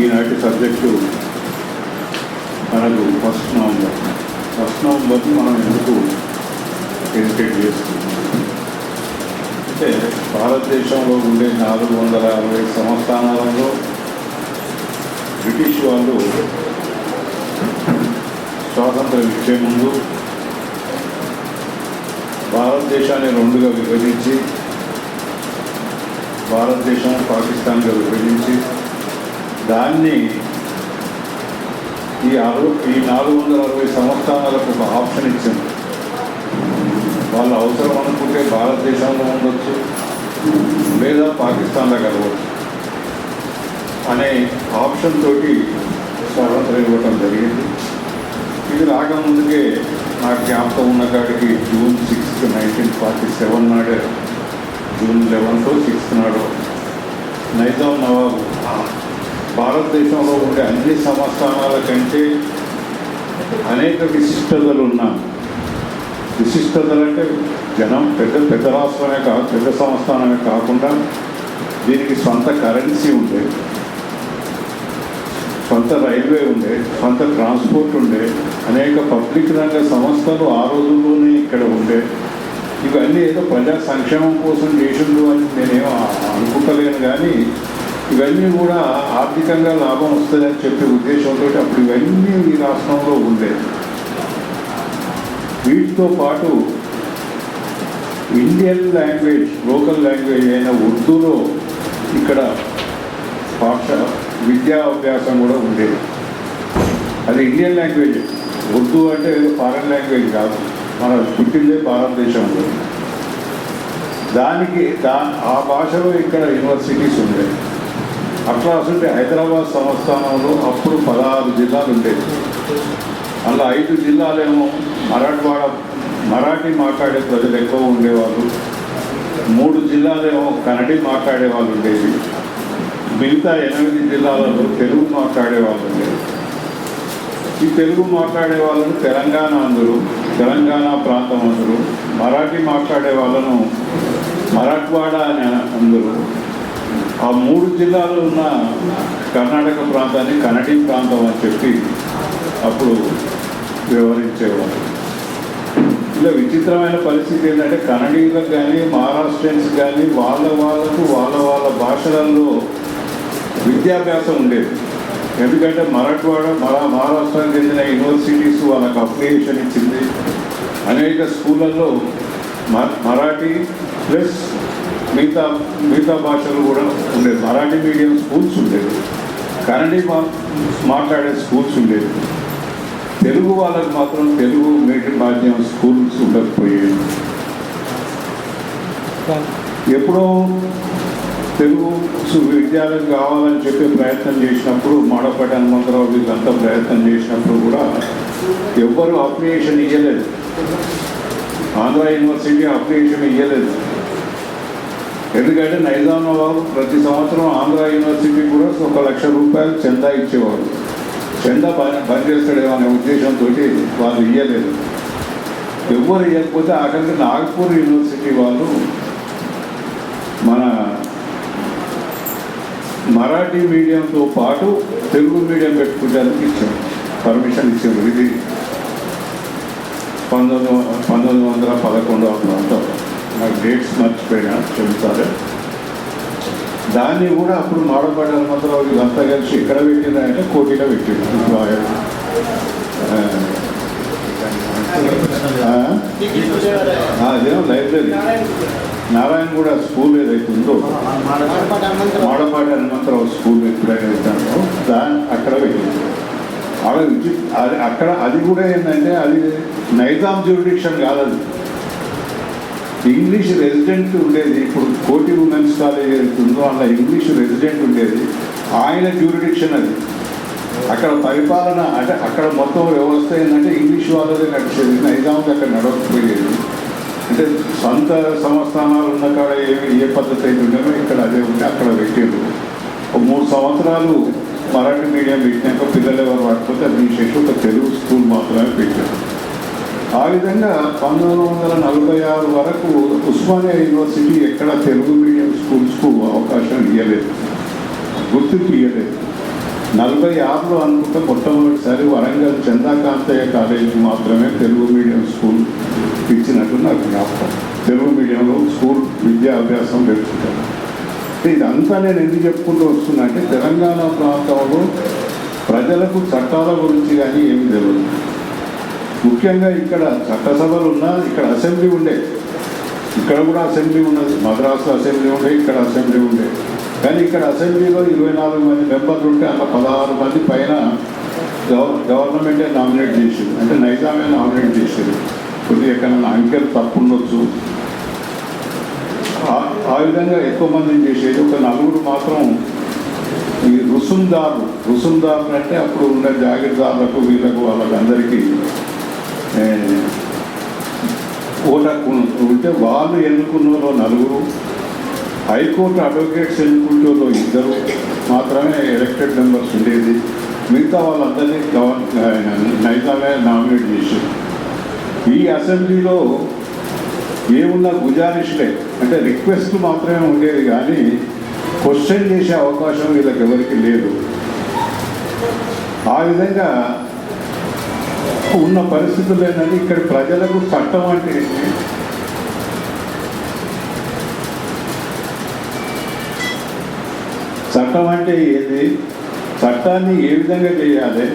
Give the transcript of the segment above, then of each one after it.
ఈనాటి సబ్జెక్టు మనకు ఫస్ట్ నవంబర్ని మనం ఎందుకు డెడికేట్ చేస్తున్నాం అంటే భారతదేశంలో ఉండే 460 సంస్థానాలలో బ్రిటిష్ వాళ్ళు స్వాతంత్రం ఇచ్చే ముందు భారతదేశాన్ని రెండుగా విభజించి భారతదేశం పాకిస్తాన్గా విభజించి దాన్ని ఈ 460 సంస్థానాలకు ఒక ఆప్షన్ ఇచ్చింది. వాళ్ళు అవసరం అనుకుంటే భారతదేశంలో ఉండొచ్చు లేదా పాకిస్తాన్లో కలవచ్చు అనే ఆప్షన్ తోటి స్వాతంత్రం ఇవ్వటం జరిగింది. ఇది రాకముందుకే నాకు జ్ఞాపకం ఉన్న కాడికి జూన్ 6, 1947 నాడే జూన్ 11 6 నాడు నైజాం నవాబు భారతదేశంలో ఉండే అన్ని సంస్థానాల కంటే అనేక విశిష్టతలు అంటే జనం పెద్ద రాష్ట్రమే కాదు, పెద్ద సంస్థానమే కాకుండా దీనికి సొంత కరెన్సీ ఉండే, సొంత రైల్వే ఉండే, సొంత ట్రాన్స్పోర్ట్ ఉండే, అనేక పబ్లిక్ రంగ సంస్థలు ఆ రోజుల్లోనే ఇక్కడ ఉండే. ఇవన్నీ ఏదో ప్రజా సంక్షేమం కోసం చేసిండు అని నేనేమో అనుకుంటలేను, కానీ ఇవన్నీ కూడా ఆర్థికంగా లాభం వస్తుందని చెప్పే ఉద్దేశంతో అప్పుడు ఇవన్నీ ఈ రాష్ట్రంలో ఉండేది. వీటితో పాటు ఇండియన్ లాంగ్వేజ్, లోకల్ లాంగ్వేజ్ అయిన ఉర్దూలో ఇక్కడ విద్యాభ్యాసం కూడా ఉండేది. అది ఇండియన్ లాంగ్వేజ్. ఉర్దూ అంటే ఫారెన్ లాంగ్వేజ్ కాదు, మన పుట్టిందే భారతదేశంలో. ఆ భాషలో ఇక్కడ యూనివర్సిటీస్ ఉండేవి. అట్లా అసలు హైదరాబాద్ సంస్థానంలో అప్పుడు 16 జిల్లాలు ఉండేవి. అలా 5 జిల్లాలేమో మరాఠీ మాట్లాడే ప్రజలు ఎక్కువ ఉండేవాళ్ళు, 3 జిల్లాలేమో కన్నడ మాట్లాడే వాళ్ళు ఉండేవి, మిగతా 8 జిల్లాలలో తెలుగు మాట్లాడే వాళ్ళు ఉండేవి. ఈ తెలుగు మాట్లాడే వాళ్ళను తెలంగాణ ప్రాంతం అందరూ, మరాఠీ మాట్లాడే వాళ్ళను మరాఠ్వాడా అని అందరూ, ఆ 3 జిల్లాలు ఉన్న కర్ణాటక ప్రాంతాన్ని కన్నడ ప్రాంతం అని చెప్పి అప్పుడు వ్యవహరించేవారు. ఇలా విచిత్రమైన పరిస్థితి ఏంటంటే కన్నడీలకు కానీ మహారాష్ట్రియన్స్ కానీ వాళ్ళ భాషలలో విద్యాభ్యాసం ఉండేది. ఎందుకంటే మహారాష్ట్రానికి చెందిన యూనివర్సిటీస్ వాళ్ళకు అప్లికేషన్ ఇచ్చింది. అనేక స్కూళ్ళల్లో మరాఠీ ప్లస్ మిగతా భాషలు కూడా ఉండేది. మరాఠీ మీడియం స్కూల్స్ ఉండేవి, కన్నడ మాట్లాడే స్కూల్స్ ఉండేవి. తెలుగు వాళ్ళకి మాత్రం తెలుగు మీడియం మాధ్యమ స్కూల్స్ ఉండకపోయేవి. ఎప్పుడో తెలుగు విద్యాలయం కావాలని చెప్పి ప్రయత్నం చేసినప్పుడు, మాడపాటి హనుమంతరావు వీళ్ళంతా ప్రయత్నం చేసినప్పుడు కూడా ఎవ్వరూ అప్లికేషన్ ఇవ్వలేదు. ఆంధ్ర యూనివర్సిటీ అప్లికేషన్ ఇవ్వలేదు. ఎందుకంటే నైజాం నవాబు ప్రతి సంవత్సరం ఆంధ్ర యూనివర్సిటీ కూడా 1 లక్ష రూపాయలు చందా ఇచ్చేవాడు. చందా బంద్ చేస్తాడేమో అనే ఉద్దేశంతో వాళ్ళు ఇవ్వలేదు. ఎవ్వరు ఇవ్వకపోతే ఆఖరికి నాగపూర్ యూనివర్సిటీ వాళ్ళు మన మరాఠీ మీడియంతో పాటు తెలుగు మీడియం పెట్టుకోవడానికి ఇచ్చారు, పర్మిషన్ ఇచ్చారు. ఇది 1911 ప్రాంతం, నాకు డేట్స్ మర్చిపోయినా చెబుతారు. దాన్ని కూడా అప్పుడు మాడపాటి హనుమంతరావు ఇదంతా కలిసి ఎక్కడ పెట్టిందంటే కోటిలో పెట్టింది. అదేమో లైబ్రరీ నారాయణగూడ స్కూల్ ఏదైతే ఉందో, మాడపాటి హనుమంతరావు స్కూల్ ఎప్పుడైతే వెళ్తానో అక్కడ పెట్టింది. అక్కడ అది కూడా ఏంటంటే అది నైజాం జ్యూరిడిక్షన్ కాదు, అది ఇంగ్లీష్ రెసిడెంట్ ఉండేది. ఇప్పుడు కోటి ఉమెన్స్ కాలేజ్ ఏదైతుందో అలా ఇంగ్లీష్ రెసిడెంట్ ఉండేది, ఆయన జ్యూరిడిక్షన్ అది. అక్కడ పరిపాలన అంటే అక్కడ మొత్తం వ్యవస్థ ఏంటంటే ఇంగ్లీష్ వాళ్ళదే నడిచేది, నైజాంకి అక్కడ నడవకపోయేది. అంటే సొంత సంస్థానాలు ఉన్న కాడ ఏ పద్ధతి అయితే ఉండేమో ఇక్కడ అదే ఉంటే అక్కడ పెట్టారు. 3 సంవత్సరాలు మరాఠీ మీడియం పెట్టినాక పిల్లలు ఎవరు పడిపోతే అది తీసేసి ఒక తెలుగు స్కూల్ మాత్రమే పెట్టారు. ఆ విధంగా 1946 వరకు ఉస్మానియా యూనివర్సిటీ ఎక్కడ తెలుగు మీడియం స్కూల్స్కు అవకాశం ఇవ్వలేదు, గుర్తింపు ఇవ్వలేదు. 46లో అనుకుంటే మొట్టమొదటిసారి వరంగల్ చంద్రకాంతయ్య కాలేజీకి మాత్రమే తెలుగు మీడియం స్కూల్ ఇచ్చినట్టు నాకు జ్ఞాపకం. తెలుగు మీడియంలో స్కూల్ విద్యాభ్యాసం పెట్టుకుంటాను. ఇదంతా నేను ఎందుకు చెప్పుకుంటూ వస్తున్నా అంటే తెలంగాణ ప్రాంతంలో ప్రజలకు చట్టాల గురించి కానీ ఏమి తెలియదు. ముఖ్యంగా ఇక్కడ చట్టసభలు ఉన్నా ఇక్కడ అసెంబ్లీ ఉండే, ఇక్కడ కూడా అసెంబ్లీ ఉన్నది, మద్రాసు అసెంబ్లీ ఉండే, ఇక్కడ అసెంబ్లీ ఉండే. కానీ ఇక్కడ అసెంబ్లీలో 24 మంది మెంబర్లు ఉంటే అలా 16 మంది పైన గవర్నమెంటే నామినేట్ చేసేది, అంటే నైజామే నామినేట్ చేసేది. కొద్దిగా ఎక్కడైనా అంకెలు తప్పు ఉండొచ్చు, ఆ విధంగా ఎక్కువ మందిని చేసేది. ఒక 4 మాత్రం ఈ రుసుందారులు అంటే అప్పుడు ఉన్న జాగీర్దారులకు వీళ్ళకు వాళ్ళకందరికీ ఓటకు ఉంటే వాళ్ళు ఎన్నుకున్నలో 4, హైకోర్టు అడ్వకేట్స్ ఎన్నుకుంటూలో 2 మాత్రమే ఎలక్టెడ్ మెంబర్స్ ఉండేది. మిగతా వాళ్ళందరినీ నైజామే నామినేట్ చేసేది. ఈ అసెంబ్లీలో ఏమున్నా గుజారిష్లే, అంటే రిక్వెస్ట్లు మాత్రమే ఉండేది, కానీ క్వశ్చన్ చేసే అవకాశం వీళ్ళకి ఎవరికి లేదు. ఆ విధంగా ఉన్న పరిస్థితులు ఏంటంటే ఇక్కడ ప్రజలకు చట్టం అంటే ఏది, చట్టాన్ని ఏ విధంగా చేయాలి,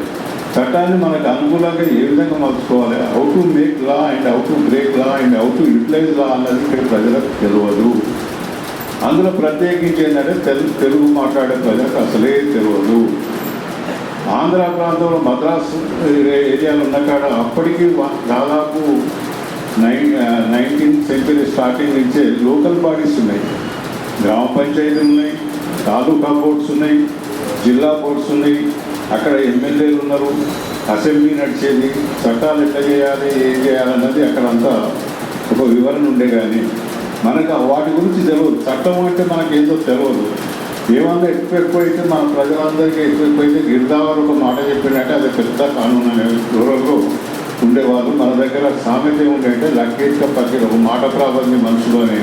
చట్టాన్ని మనకు అనుకూలంగా ఏ విధంగా మలుచుకోవాలి, how to make law and how to break law and how to utilize law అన్నది ఇక్కడ ప్రజలకు తెలియదు. అందులో ప్రత్యేకించి ఏంటంటే తెలుగు మాట్లాడే ప్రజలకు అసలే తెలియదు. ఆంధ్ర ప్రాంతంలో మద్రాసు ఏరియాలో ఉన్న కాడ అప్పటికి దాదాపు 19th సెంచరీ స్టార్టింగ్ నుంచే లోకల్ బాడీస్ ఉన్నాయి, గ్రామ పంచాయతీలు ఉన్నాయి, తాలూకా బోర్డ్స్ ఉన్నాయి, జిల్లా బోర్డ్స్ ఉన్నాయి. అక్కడ ఎమ్మెల్యేలు ఉన్నారు, అసెంబ్లీ నడిచేది, చట్టాలు ఎట్లా చేయాలి, ఏం చేయాలన్నది అక్కడంతా ఒక వివరణ ఉండే. కానీ మనకు వాటి గురించి తెలియదు. చట్టం అంటే మనకేందో తెలియదు. ఏమన్నా ఎక్కువైతే మన ప్రజలందరికీ ఎక్కువైతే గిరిదావర్ ఒక మాట చెప్పినట్టే అది పెద్ద కానూన్ అనే దూరంలో ఉండేవాళ్ళు. మన దగ్గర సామెత ఏముండే లక్కీక పక్కన ఒక మాట ప్రాబల్యం మనుషులు అనే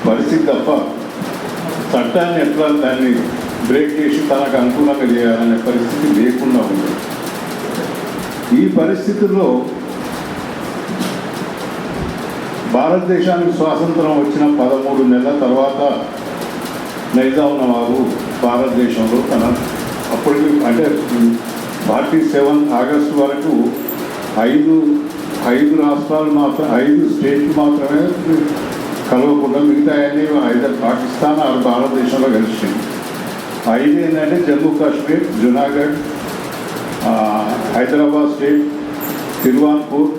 పరిస్థితి తప్ప చట్టాన్ని ఎట్లా దాన్ని బ్రేక్ చేసి తనకు అనుకూలంగా చేయాలనే పరిస్థితి లేకుండా ఉంది. ఈ పరిస్థితుల్లో భారతదేశానికి స్వాతంత్రం వచ్చిన 13 నెలల తర్వాత నైజాం నవాబు భారతదేశంలో తన అప్పటికి అంటే 47 ఆగస్టు వరకు 5 రాష్ట్రాలు మాత్రం 5 స్టేట్లు మాత్రమే కలవకుండా మిగతా అన్నీ ఐదర్ పాకిస్తాన్ ఆరు భారతదేశంలో కలిసింది. 5 ఏంటంటే జమ్మూ కాశ్మీర్, జునాగఢ్, హైదరాబాద్ స్టేట్, తిరువాన్పూర్,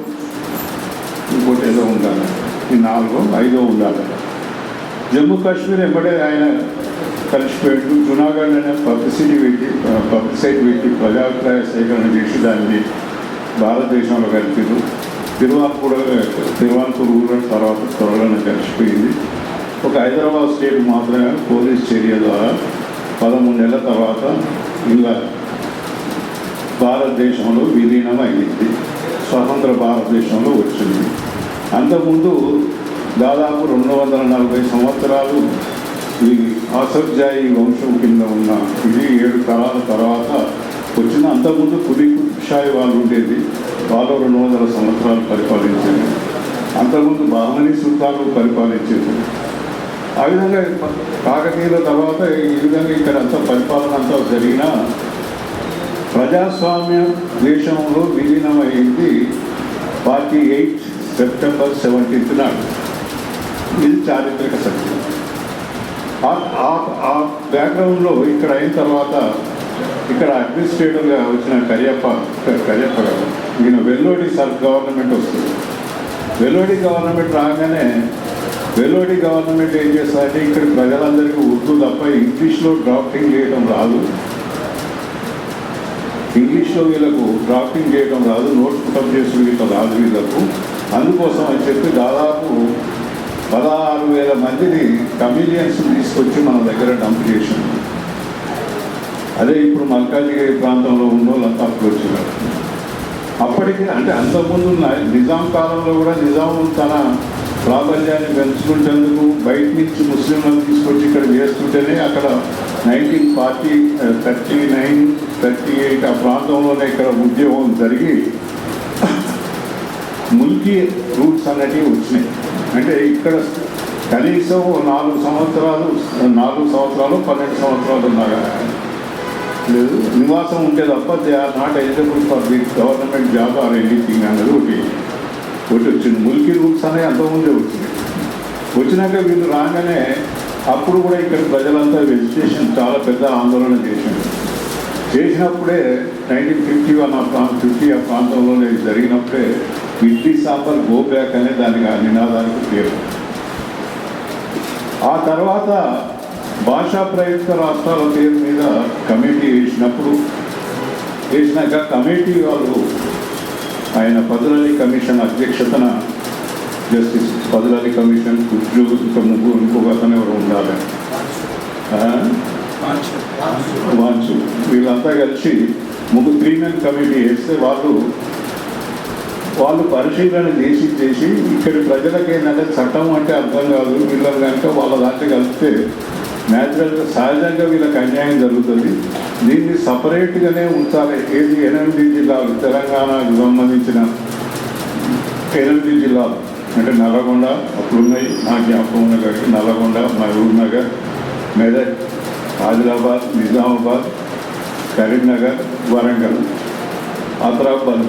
ఇంకోటి ఏదో ఉండాలి. ఈ 4, 5 ఉండాలి. జమ్మూ కాశ్మీర్ ఎంబడే ఆయన కలిసిపోయాడు. జునాగఢ్ అనే పబ్లిసైట్ పెట్టి ప్రజాభిప్రాయ సేకరణ చేసి దాన్ని భారతదేశంలో కలిపారు. తిరువాన్పూర్ కూడా తర్వాత త్వరలోనే కలిసిపోయింది. ఒక హైదరాబాద్ స్టేట్ మాత్రమే పోలీస్ చర్య ద్వారా 13 నెలల తర్వాత ఇలా భారతదేశంలో విలీనం అయ్యింది, స్వతంత్ర భారతదేశంలో వచ్చింది. అంతకుముందు దాదాపు 240 సంవత్సరాలు ఈ ఆసఫ్జాయి వంశం కింద ఉన్న ఇది 7 తరాల తర్వాత వచ్చిన. అంతకుముందు కుతుబ్షాహి వాళ్ళు ఉండేది, వాళ్ళు 200 సంవత్సరాలు పరిపాలించింది. అంతకుముందు బహమనీ సుల్తాన్లు పరిపాలించింది. ఆ విధంగా కాకతీయుల తర్వాత ఈ విధంగా ఇక్కడ అంతా పరిపాలన అంతా జరిగిన ప్రజాస్వామ్య దేశంలో విలీనమైంది 48 సెప్టెంబర్ 17th నాడు. ఇది చారిత్రక సత్యం. ఆ బ్యాక్గ్రౌండ్లో ఇక్కడ అయిన తర్వాత ఇక్కడ అడ్మినిస్ట్రేటివ్గా వచ్చిన కరియప్ప గారు, ఈయన వెల్లోడి గవర్నమెంట్ వస్తుంది. వెల్లోడి గవర్నమెంట్ రాగానే వెల్లోడి గవర్నమెంట్ ఏం చేస్తారంటే ఇక్కడ ప్రజలందరికీ ఉర్దూ తప్ప ఇంగ్లీష్లో డ్రాఫ్టింగ్ చేయడం రాదు, ఇంగ్లీష్లో వీళ్ళకు డ్రాఫ్టింగ్ చేయడం రాదు, నోట్స్ పుటప్ చేసుకుని వీళ్ళకి రాదు వీళ్ళకు. అందుకోసం అని చెప్పి దాదాపు 16,000 మందిని కమిలియన్స్ తీసుకొచ్చి మన దగ్గర డంప్ చేసింది. అదే ఇప్పుడు మల్కాజిగిరి ప్రాంతంలో ఉన్న వాళ్ళంతా అప్పుడు వచ్చినారు. అప్పటికి అంటే అంతకుముందు నిజాం కాలంలో కూడా నిజాం తన ప్రాబల్యాన్ని పెంచుకుంటేందుకు బయట నుంచి ముస్లింలను తీసుకొచ్చి ఇక్కడ చేస్తుంటేనే అక్కడ 1939-38 ఆ ప్రాంతంలోనే ఇక్కడ ఉద్యోగం జరిగి ముల్కీ రూట్స్ అనేటివి వచ్చినాయి. అంటే ఇక్కడ కనీసం 4 సంవత్సరాలు 12 సంవత్సరాలు ఉన్నాగా లేదు నివాసం ఉంటే తప్ప they are not eligible for the government job or anything అన్నది ఒకటి వచ్చింది. ముల్కీ రూట్స్ అనేవి అంతకుముందే వచ్చినాక వీళ్ళు రాగానే అప్పుడు కూడా ఇక్కడ ప్రజలంతా వెజిటేషన్ చాలా పెద్ద ఆందోళన చేసినప్పుడే 1950 ఆ ప్రాంతంలోనే జరిగినప్పుడే ఇడ్లీ సాంబార్ గో బ్యాక్ అనే దానికి ఆ నినాదానికి పేరు. ఆ తర్వాత భాషా ప్రయుక్త రాష్ట్రాల పేరు మీద కమిటీ వేసినాక కమిటీ వాళ్ళు ఆయన పదులలి కమిషన్ అధ్యక్షతన జస్టిస్ పదులలి కమిషన్ కుర్జు ఇంకొక అతను ఎవరు ఉండాలి వాంచు వీళ్ళంతా కలిసి 3 men కమిటీ వేస్తే వాళ్ళు పరిశీలన చేసి ఇక్కడి ప్రజలకు ఏంటంటే చట్టం అంటే అర్థం కాదు, వీళ్ళని కనుక వాళ్ళ దాంట్లో కలిపితే న్యాచురల్గా సహజంగా వీళ్ళకి అన్యాయం జరుగుతుంది, దీన్ని సపరేట్గానే ఉంచాలి. ఏది 8 జిల్లాలు తెలంగాణకు సంబంధించిన 8 జిల్లాలు అంటే నల్లగొండ అప్పుడున్నాయి, నా జ్ఞాపకం ఉన్న కాబట్టి నల్లగొండ, మహబూబ్ నగర్, మెదక్, ఆదిలాబాద్, నిజామాబాద్, కరీంనగర్, వరంగల్, ఆదిలాబాద్